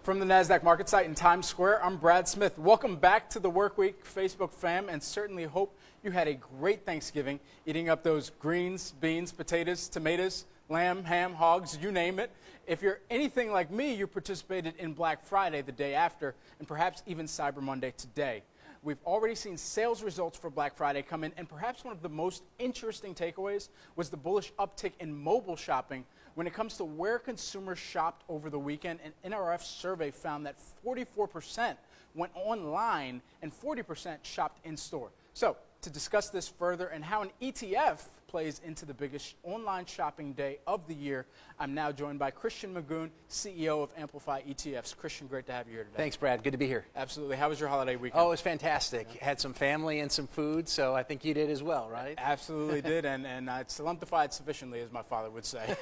From the Nasdaq market site in Times Square, I'm Brad Smith. Welcome back to the Workweek Facebook fam, and certainly hope you had a great Thanksgiving, eating up those greens, beans, potatoes, tomatoes, lamb, ham, hogs, you name it. If you're anything like me, you participated in Black Friday the day after, and perhaps even Cyber Monday today. We've already seen sales results for Black Friday come in, and perhaps one of the most interesting takeaways was the bullish uptick in mobile shopping when it comes to where consumers shopped over the weekend. An NRF survey found that 44% went online and 40% shopped in store. So, to discuss this further and how an ETF plays into the biggest online shopping day of the year, I'm now joined by Christian Magoon, CEO of Amplify ETFs. Christian, great to have you here today. Thanks, Brad. Good to be here. Absolutely. How was your holiday weekend? Oh, it was fantastic. Yeah. Had some family and some food, so I think you did as well, right? Absolutely did, and it's lumpified sufficiently, as my father would say.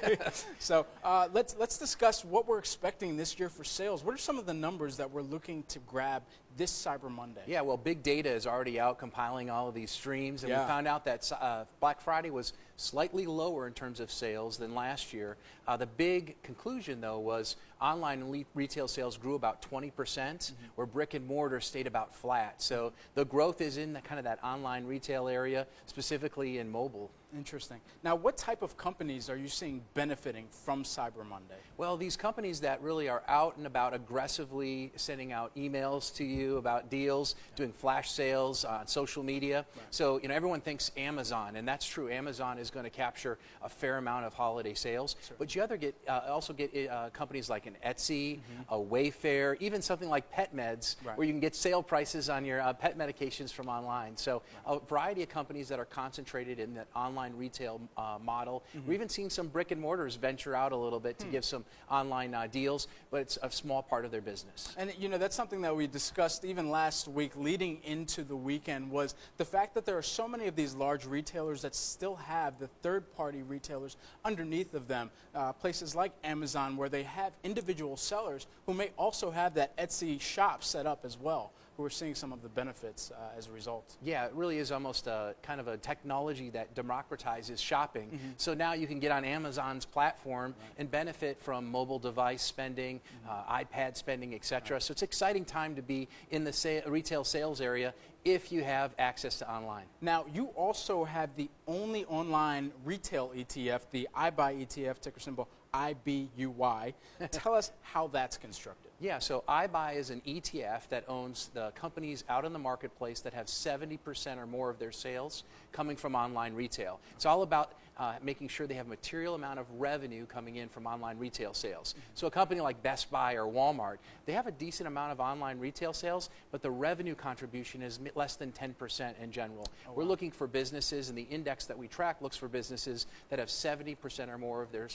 So let's discuss what we're expecting this year for sales. What are some of the numbers that we're looking to grab this Cyber Monday? Yeah, well, big data is already out compiling all of these streams, and we found out that Black Friday was slightly lower in terms of sales than last year. The big conclusion, though, was online and retail sales grew about 20%, where brick and mortar stayed about flat. So the growth is in kind of that online retail area, specifically in mobile. Interesting. Now, what type of companies are you seeing benefiting from Cyber Monday? Well, these companies that really are out and about aggressively sending out emails to you about deals, doing flash sales on social media. Right. So, everyone thinks Amazon, and that's true. Amazon is going to capture a fair amount of holiday sales. Sure. But you also get companies like an Etsy, a Wayfair, even something like PetMeds, where you can get sale prices on your pet medications from online. So a variety of companies that are concentrated in that online retail model. We're even seeing some brick and mortars venture out a little bit to give some online deals, but it's a small part of their business. And that's something that we discussed even last week leading into the weekend, was the fact that there are so many of these large retailers that still have the third-party retailers underneath of them, places like Amazon, where they have individual sellers who may also have that Etsy shop set up as well, who are seeing some of the benefits as a result. Yeah, it really is almost a kind of a technology that democratizes shopping. So now you can get on Amazon's platform and benefit from mobile device spending, iPad spending, etc. So it's an exciting time to be in the retail sales area if you have access to online. Now, you also have the only online retail ETF, the IBUY ETF, ticker symbol IBUY. Tell us how that's constructed. Yeah, so IBUY is an ETF that owns the companies out in the marketplace that have 70% or more of their sales coming from online retail. It's all about making sure they have a material amount of revenue coming in from online retail sales. So a company like Best Buy or Walmart, they have a decent amount of online retail sales, but the revenue contribution is less than 10% in general. Oh, wow. We're looking for businesses, and the index that we track looks for businesses that have 70% or more of their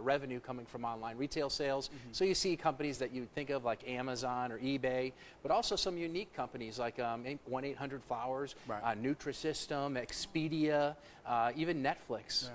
revenue coming from online retail sales. So you see companies that you think of like Amazon or eBay, but also some unique companies like 1-800-Flowers, Nutrisystem, Expedia, even Netflix. Yeah.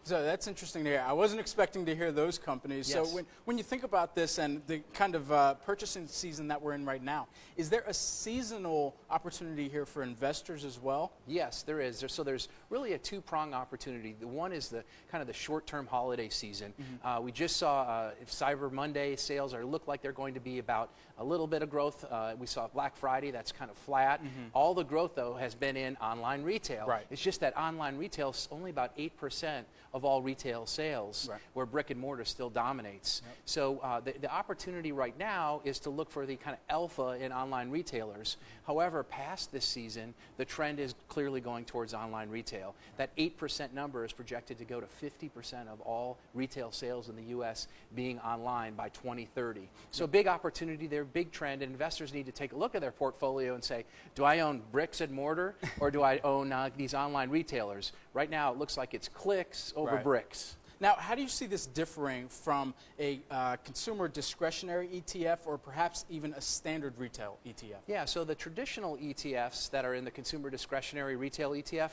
So that's interesting to hear. I wasn't expecting to hear those companies. Yes. So when you think about this and the kind of purchasing season that we're in right now, is there a seasonal opportunity here for investors as well? Yes, there is. So there's really a two-prong opportunity. The one is the kind of the short-term holiday season. We just saw Cyber Monday sales look like they're going to be about a little bit of growth. We saw Black Friday, that's kind of flat. All the growth, though, has been in online retail. Right. It's just that online retail is only about 8% of all retail sales, where brick and mortar still dominates. So the opportunity right now is to look for the kind of alpha in online retailers. However, past this season, the trend is clearly going towards online retail. That 8% number is projected to go to 50% of all retail sales in the U.S. being online by 2030. So big opportunity there, big trend, and investors need to take a look at their portfolio and say, do I own bricks and mortar, or do I own these online retailers? Right now, it looks like it's clicks over bricks. Now, how do you see this differing from a consumer discretionary ETF or perhaps even a standard retail ETF? Yeah, so the traditional ETFs that are in the consumer discretionary retail ETF,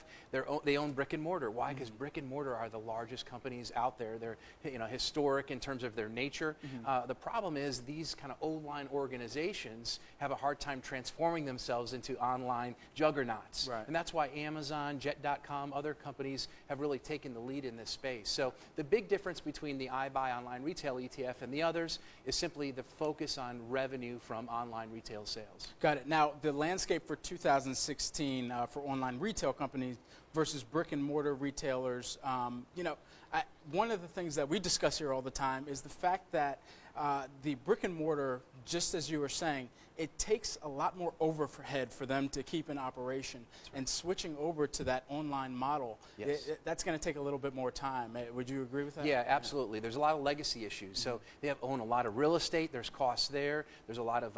they own brick and mortar. Why? Because brick and mortar are the largest companies out there. They're historic in terms of their nature. The problem is these kind of old line organizations have a hard time transforming themselves into online juggernauts. And that's why Amazon, Jet.com, other companies have really taken the lead in this space. So the big difference between the iBuy online retail ETF and the others is simply the focus on revenue from online retail sales. Got it. Now, the landscape for 2016 for online retail companies versus brick and mortar retailers, one of the things that we discuss here all the time is the fact that the brick and mortar, just as you were saying, it takes a lot more overhead for them to keep in operation. Right. And switching over to that online model, yes, that's going to take a little bit more time. Would you agree with that? Yeah, absolutely. There's a lot of legacy issues. So they own a lot of real estate. There's costs there. There's a lot of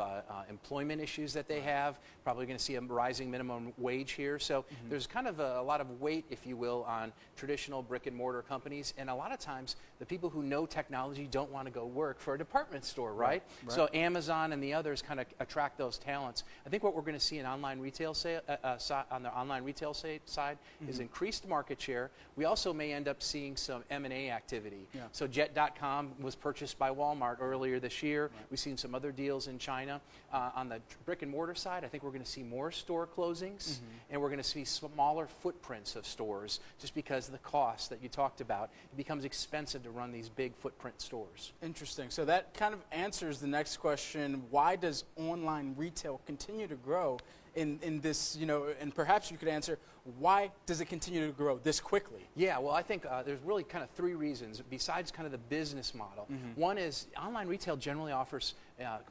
employment issues that they have. Probably going to see a rising minimum wage here. So there's kind of a lot of weight, if you will, on traditional brick and mortar companies. And a lot of times, the people who know technology don't want to go work for a department store, right? So Amazon and the others kind of attract those talents. I think what we're going to see in online retail on the online retail side is increased market share. We also may end up seeing some M&A activity. Yeah. So Jet.com was purchased by Walmart earlier this year. Right. We've seen some other deals in China. On the brick and mortar side, I think we're going to see more store closings, and we're going to see smaller footprints of stores just because of the cost that you talked about. It becomes expensive to run these big footprint stores. Interesting. So that kind of answers the next question. Why does online retail continue to grow in this, and perhaps you could answer, why does it continue to grow this quickly? Yeah, well, I think there's really kind of three reasons besides kind of the business model. One is online retail generally offers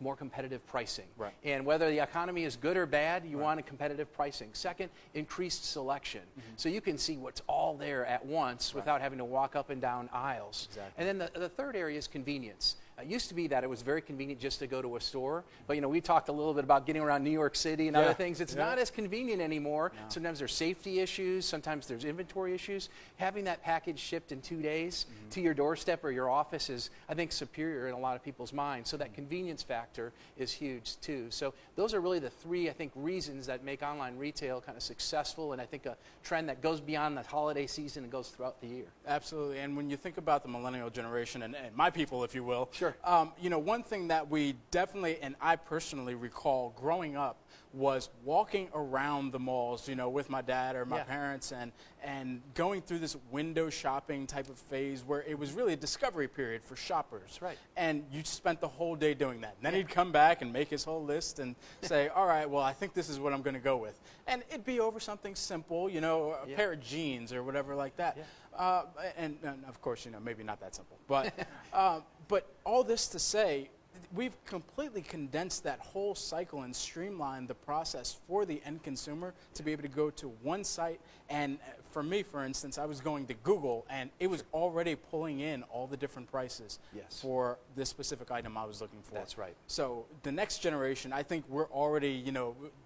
more competitive pricing. Right. And whether the economy is good or bad, you want a competitive pricing. Second, increased selection. So you can see what's all there at once without having to walk up and down aisles. Exactly. And then the third area is convenience. It used to be that it was very convenient just to go to a store, but we talked a little bit about getting around New York City and other things. It's not as convenient anymore. No. Sometimes there's safety issues, sometimes there's inventory issues. Having that package shipped in 2 days to your doorstep or your office is, I think, superior in a lot of people's minds. So that convenience factor is huge too. So those are really the three, I think, reasons that make online retail kind of successful, and I think a trend that goes beyond the holiday season and goes throughout the year. Absolutely. And when you think about the millennial generation and my people, if you will, sure. One thing that we definitely, and I personally recall growing up, was walking around the malls, with my dad or my parents and going through this window shopping type of phase where it was really a discovery period for shoppers. Right. And you spent the whole day doing that. And then he'd come back and make his whole list and say, all right, well, I think this is what I'm going to go with. And it'd be over something simple, a pair of jeans or whatever like that. Yeah. And of course, maybe not that simple. But all this to say, we've completely condensed that whole cycle and streamlined the process for the end consumer to be able to go to one site. And for me, for instance, I was going to Google, and it was already pulling in all the different prices for this specific item I was looking for. That's right. So the next generation, I think we're already,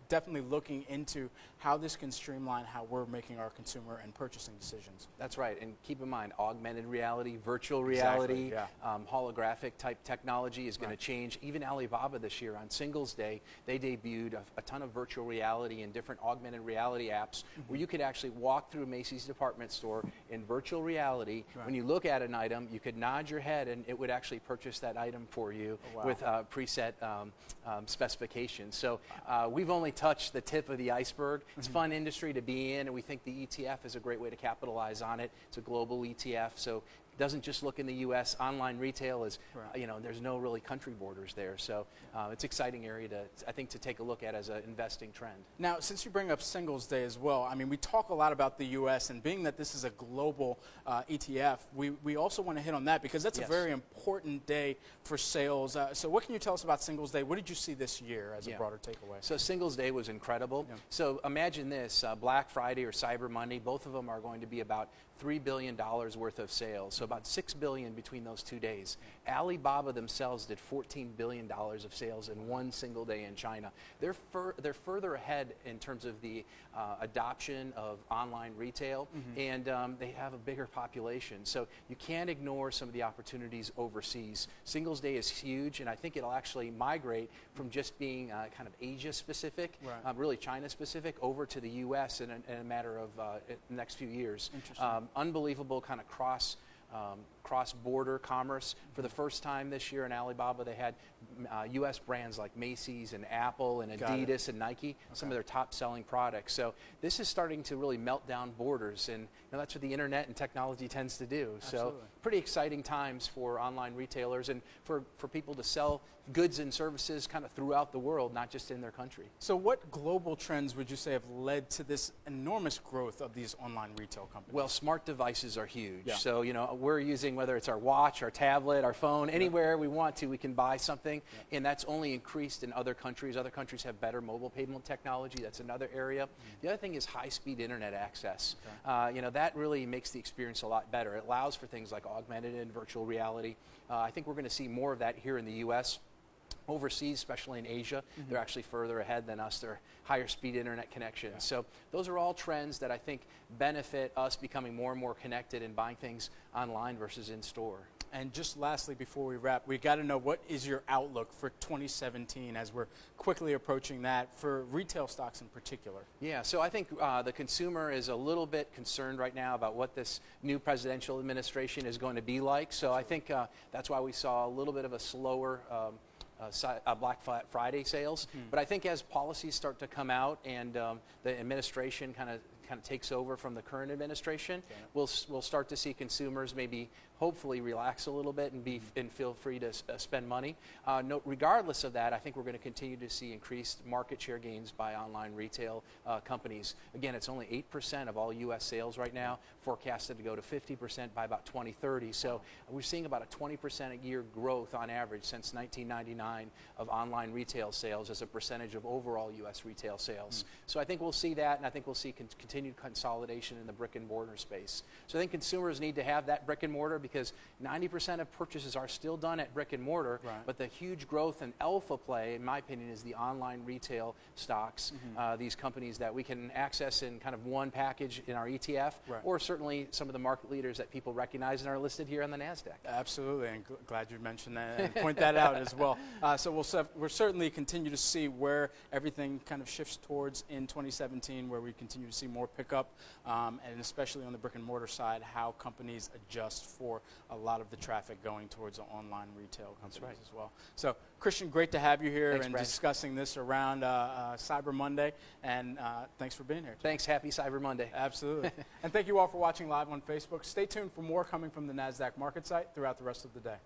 definitely looking into how this can streamline how we're making our consumer and purchasing decisions. That's right. And keep in mind, augmented reality, virtual reality, holographic type technology is going to change. Even Alibaba this year on Singles Day, they debuted a ton of virtual reality and different augmented reality apps where you could actually walk through a Macy's department store in virtual reality. Right. When you look at an item, you could nod your head and it would actually purchase that item for you with preset specifications. So we've only touched the tip of the iceberg. It's a fun industry to be in, and we think the ETF is a great way to capitalize on it. It's a global ETF, so it doesn't just look in the U.S. Online retail is, there's no really country borders there. So it's an exciting area to take a look at as an investing trend. Now, since you bring up Singles Day as well, we talk a lot about the U.S. and being that this is a global ETF, we also want to hit on that because that's a very important day for sales. So what can you tell us about Singles Day? What did you see this year as a broader takeaway? So Singles Day was incredible. Yeah. So imagine this, Black Friday or Cyber Monday, both of them are going to be about $3 billion worth of sales, so about $6 billion between those 2 days. Alibaba themselves did $14 billion of sales in one single day in China. They're further ahead in terms of the adoption of online retail, and they have a bigger population. So you can't ignore some of the opportunities overseas. Singles Day is huge, and I think it'll actually migrate from just being kind of Asia-specific, really China-specific, over to the U.S. in a matter of the next few years. Unbelievable kind of cross cross-border commerce. For the first time this year in Alibaba, they had U.S. brands like Macy's and Apple and Adidas and Nike, some of their top-selling products. So this is starting to really melt down borders, and that's what the internet and technology tends to do. Absolutely. So pretty exciting times for online retailers and for people to sell goods and services kind of throughout the world, not just in their country. So what global trends would you say have led to this enormous growth of these online retail companies? Well, smart devices are huge. Yeah. So, we're using, whether it's our watch, our tablet, our phone, anywhere we want to, we can buy something. And that's only increased in other countries. Other countries have better mobile payment technology. That's another area. The other thing is high-speed internet access. That really makes the experience a lot better. It allows for things like augmented and virtual reality. I think we're going to see more of that here in the U.S. Overseas, especially in Asia, they're actually further ahead than us. They're higher speed internet connections. So those are all trends that I think benefit us becoming more and more connected and buying things online versus in store. And just lastly, before we wrap, we got to know, what is your outlook for 2017 as we're quickly approaching that for retail stocks in particular? Yeah, so I think the consumer is a little bit concerned right now about what this new presidential administration is going to be like. So I think that's why we saw a little bit of a slower Black Friday sales. But I think as policies start to come out and the administration kind of takes over from the current administration, we'll start to see consumers maybe hopefully relax a little bit and feel free to spend money. Regardless of that, I think we're going to continue to see increased market share gains by online retail companies. Again, it's only 8% of all U.S. sales right now, forecasted to go to 50% by about 2030. So we're seeing about a 20% a year growth on average since 1999 of online retail sales as a percentage of overall U.S. retail sales. So I think we'll see that, and I think we'll see continued consolidation in the brick and mortar space. So I think consumers need to have that brick and mortar, because 90% of purchases are still done at brick and mortar, but the huge growth and alpha play, in my opinion, is the online retail stocks, these companies that we can access in kind of one package in our ETF, or certainly some of the market leaders that people recognize and are listed here on the Nasdaq. Absolutely, and glad you mentioned that and point that out as well. So we'll certainly continue to see where everything kind of shifts towards in 2017, where we continue to see more pickup, and especially on the brick and mortar side, how companies adjust for a lot of the traffic going towards the online retail companies as well. So, Christian, great to have you here. Thanks, and Brad. Discussing this around Cyber Monday, and thanks for being here today. Thanks. Happy Cyber Monday. Absolutely. And thank you all for watching live on Facebook. Stay tuned for more coming from the Nasdaq market site throughout the rest of the day.